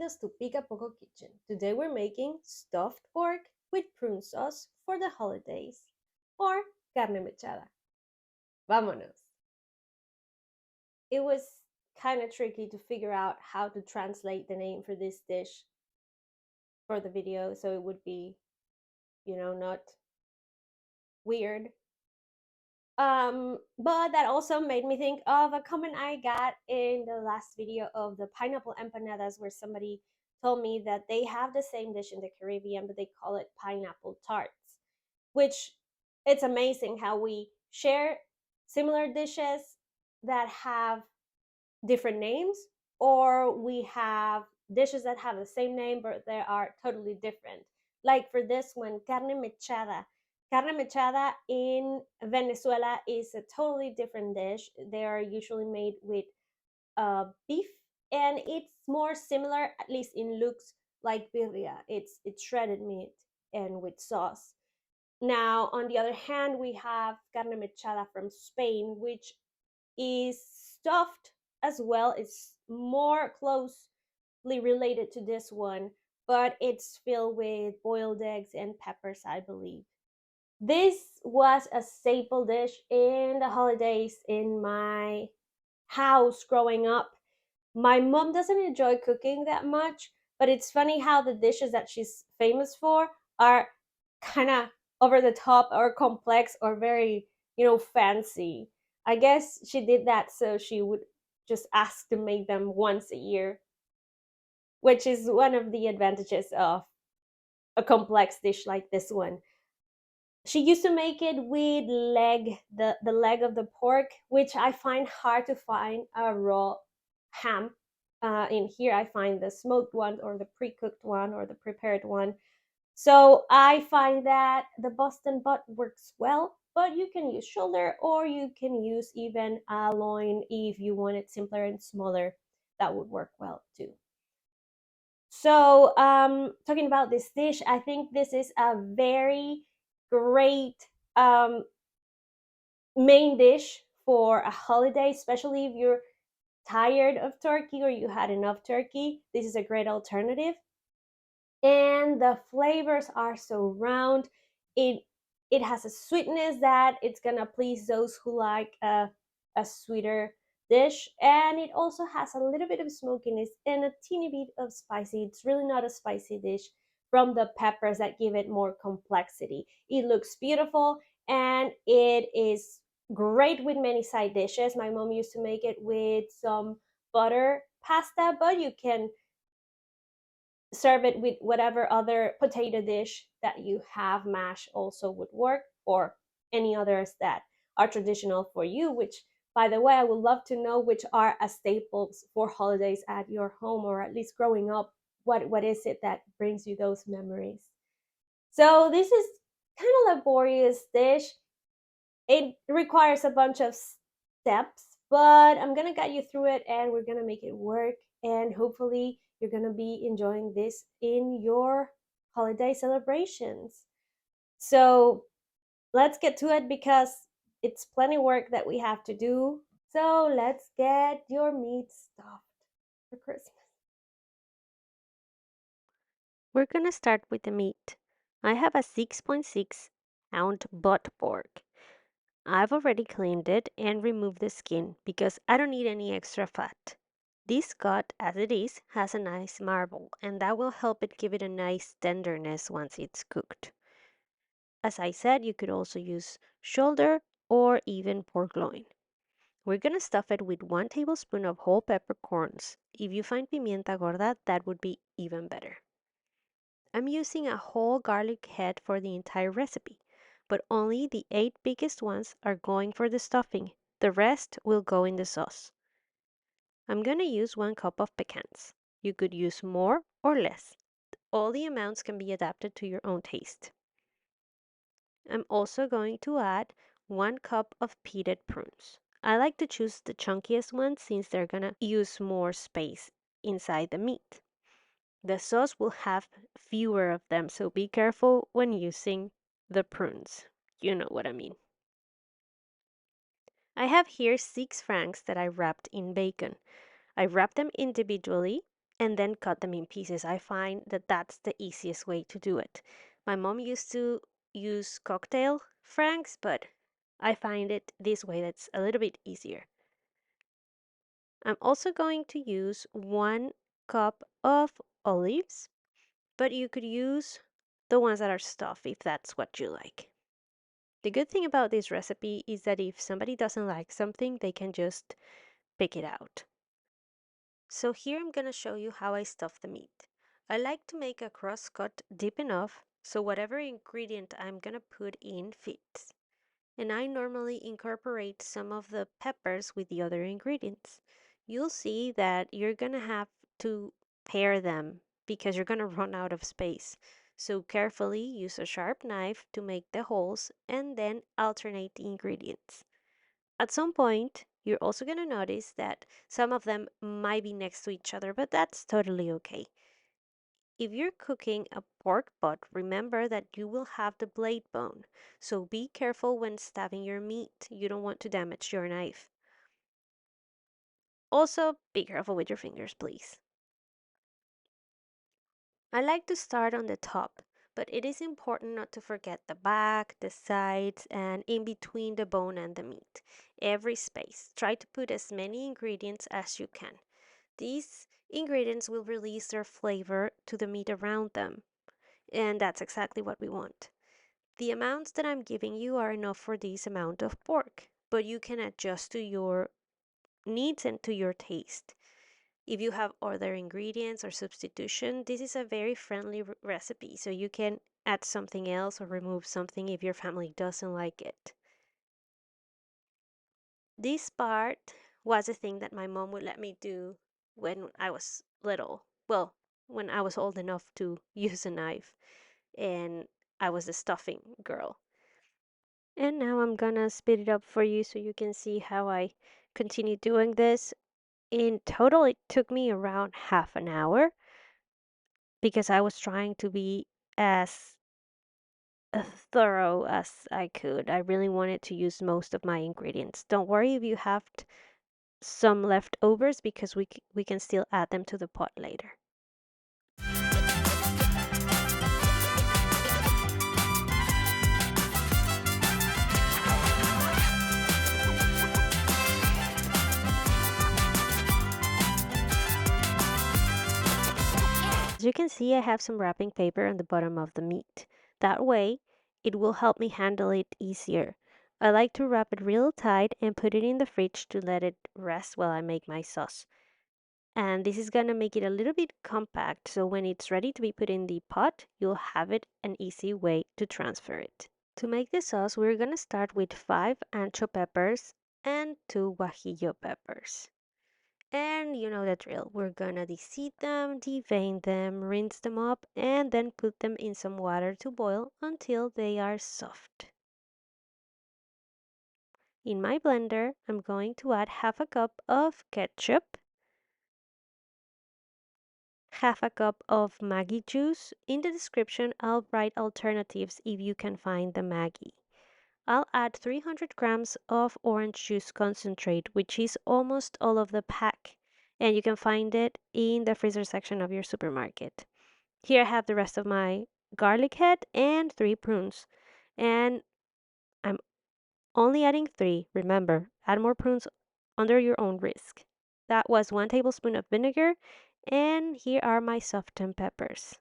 Bienvenidos to Pica Poco Kitchen. Today we're making stuffed pork with prune sauce for the holidays, or carne mechada. Vámonos! It was kind of tricky to figure out how to translate the name for this dish for the video so it would be, not weird. But that also made me think of a comment I got in the last video of the pineapple empanadas, where somebody told me that they have the same dish in the Caribbean, but they call it pineapple tarts, which it's amazing how we share similar dishes that have different names, or we have dishes that have the same name but they are totally different. Like for this one, carne mechada. Carne mechada in Venezuela is a totally different dish. They are usually made with beef, and it's more similar, at least in looks, like birria. It's shredded meat and with sauce. Now, on the other hand, we have carne mechada from Spain, which is stuffed as well. It's more closely related to this one, but it's filled with boiled eggs and peppers, I believe. This was a staple dish in the holidays in my house growing up. My mom doesn't enjoy cooking that much, but it's funny how the dishes that she's famous for are kind of over the top or complex or very, fancy. I guess she did that so she would just ask to make them once a year, which is one of the advantages of a complex dish like this one. She used to make it with the leg of the pork, which I find hard to find a raw ham. In here I find the smoked one or the pre-cooked one or the prepared one. So I find that the Boston butt works well, but you can use shoulder or you can use even a loin if you want it simpler and smaller. That would work well too. So talking about this dish, I think this is a very great um, main dish for a holiday, especially if you're tired of turkey or you had enough turkey. This is a great alternative. And the flavors are so round. It has a sweetness that it's gonna please those who like a sweeter dish, and it also has a little bit of smokiness and a teeny bit of spicy. It's really not a spicy dish from the peppers that give it more complexity. It looks beautiful and it is great with many side dishes. My mom used to make it with some butter pasta, but you can serve it with whatever other potato dish that you have. Mash also would work, or any others that are traditional for you, which, by the way, I would love to know which are a staples for holidays at your home, or at least growing up. What is it that brings you those memories? So this is kind of laborious dish. It requires a bunch of steps, but I'm gonna guide you through it and we're gonna make it work. And hopefully, you're gonna be enjoying this in your holiday celebrations. So let's get to it because it's plenty work that we have to do. So let's get your meat stuffed for Christmas. We're gonna start with the meat. I have a 6.6 ounce butt pork. I've already cleaned it and removed the skin because I don't need any extra fat. This cut, as it is, has a nice marble, and that will help it give it a nice tenderness once it's cooked. As I said, you could also use shoulder or even pork loin. We're gonna stuff it with 1 tablespoon of whole peppercorns. If you find pimienta gorda, that would be even better. I'm using a whole garlic head for the entire recipe, but only the 8 biggest ones are going for the stuffing. The rest will go in the sauce. I'm gonna use 1 cup of pecans. You could use more or less. All the amounts can be adapted to your own taste. I'm also going to add 1 cup of pitted prunes. I like to choose the chunkiest ones since they're gonna use more space inside the meat. The sauce will have fewer of them, so be careful when using the prunes. You know what I mean. I have here 6 franks that I wrapped in bacon. I wrap them individually and then cut them in pieces. I find that that's the easiest way to do it. My mom used to use cocktail franks, but I find it this way that's a little bit easier. I'm also going to use 1 cup of olives, but you could use the ones that are stuffed if that's what you like. The good thing about this recipe is that if somebody doesn't like something, they can just pick it out. So here I'm gonna show you how I stuff the meat. I like to make a cross cut deep enough so whatever ingredient I'm gonna put in fits. And I normally incorporate some of the peppers with the other ingredients. You'll see that you're gonna have to pair them because you're gonna run out of space. So carefully use a sharp knife to make the holes and then alternate the ingredients. At some point, you're also going to notice that some of them might be next to each other, but that's totally okay. If you're cooking a pork butt, remember that you will have the blade bone, so be careful when stabbing your meat. You don't want to damage your knife. Also, be careful with your fingers, please. I like to start on the top, but it is important not to forget the back, the sides, and in between the bone and the meat. Every space. Try to put as many ingredients as you can. These ingredients will release their flavor to the meat around them, and that's exactly what we want. The amounts that I'm giving you are enough for this amount of pork, but you can adjust to your needs and to your taste. If you have other ingredients or substitution, this is a very friendly recipe, so you can add something else or remove something if your family doesn't like it. This part was a thing that my mom would let me do when I was little. Well, when I was old enough to use a knife and I was a stuffing girl. And now I'm gonna speed it up for you so you can see how I continue doing this. In total, it took me around half an hour because I was trying to be as thorough as I could. I really wanted to use most of my ingredients. Don't worry if you have some leftovers because we can still add them to the pot later. As you can see, I have some wrapping paper on the bottom of the meat. That way, it will help me handle it easier. I like to wrap it real tight and put it in the fridge to let it rest while I make my sauce. And this is gonna make it a little bit compact, so when it's ready to be put in the pot, you'll have it an easy way to transfer it. To make the sauce, we're gonna start with 5 ancho peppers and 2 guajillo peppers. And you know the drill. We're gonna deseed them, devein them, rinse them up, and then put them in some water to boil until they are soft. In my blender, I'm going to add half a cup of ketchup, half a cup of Maggie juice. In the description, I'll write alternatives if you can find the Maggie. I'll add 300 grams of orange juice concentrate, which is almost all of the pack, and you can find it in the freezer section of your supermarket. Here I have the rest of my garlic head and 3 prunes, and I'm only adding 3. Remember, add more prunes under your own risk. That was 1 tablespoon of vinegar, and here are my softened peppers.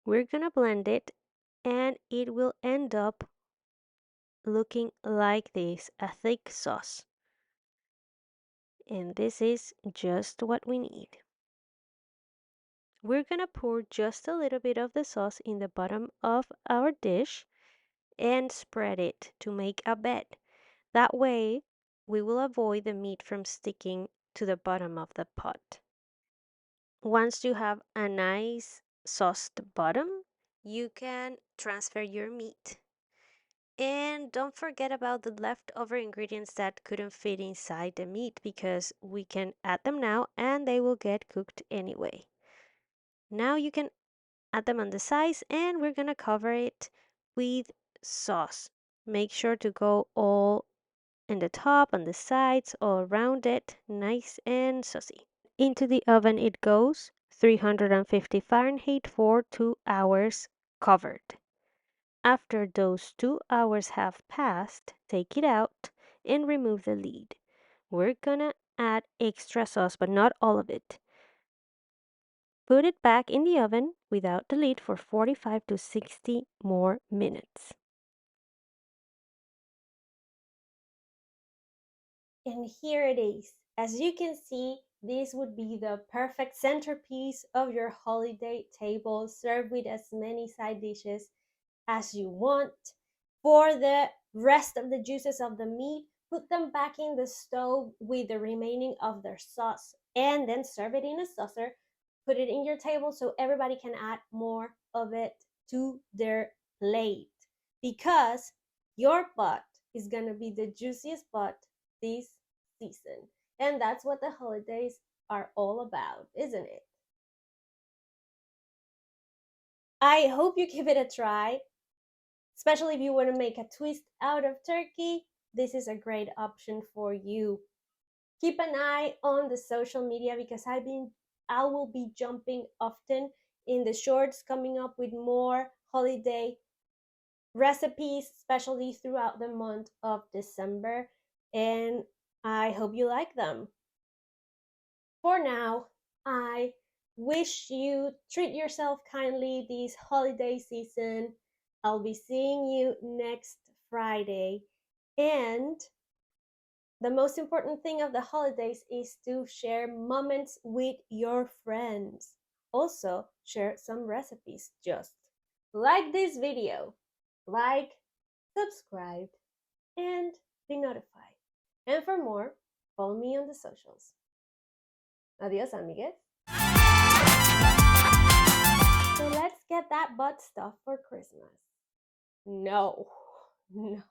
We're gonna blend it, and it will end up looking like this, a thick sauce. And this is just what we need. We're gonna pour just a little bit of the sauce in the bottom of our dish and spread it to make a bed. That way, we will avoid the meat from sticking to the bottom of the pot. Once you have a nice sauced bottom, you can transfer your meat. And don't forget about the leftover ingredients that couldn't fit inside the meat because we can add them now and they will get cooked anyway. Now you can add them on the sides and we're gonna cover it with sauce. Make sure to go all and the top and the sides all around it, nice and saucy. Into the oven it goes, 350 Fahrenheit for 2 hours covered. After those 2 hours have passed, take it out and remove the lid. We're gonna add extra sauce, but not all of it. Put it back in the oven without the lid for 45 to 60 more minutes. And here it is. As you can see, this would be the perfect centerpiece of your holiday table, served with as many side dishes as you want. For the rest of the juices of the meat, put them back in the stove with the remaining of their sauce and then serve it in a saucer. Put it in your table so everybody can add more of it to their plate, because your butt is going to be the juiciest butt this season. And that's what the holidays are all about, isn't it? I hope you give it a try, especially if you want to make a twist out of turkey. This is a great option for you. Keep an eye on the social media because I will be jumping often in the shorts, coming up with more holiday recipes, especially throughout the month of December, and I hope you like them. For now, I wish you treat yourself kindly this holiday season. I'll be seeing you next Friday. And the most important thing of the holidays is to share moments with your friends. Also, share some recipes. Just like this video, like, subscribe, and be notified. And for more, follow me on the socials. Adios, amigues. So let's get that butt stuff for Christmas. No, no.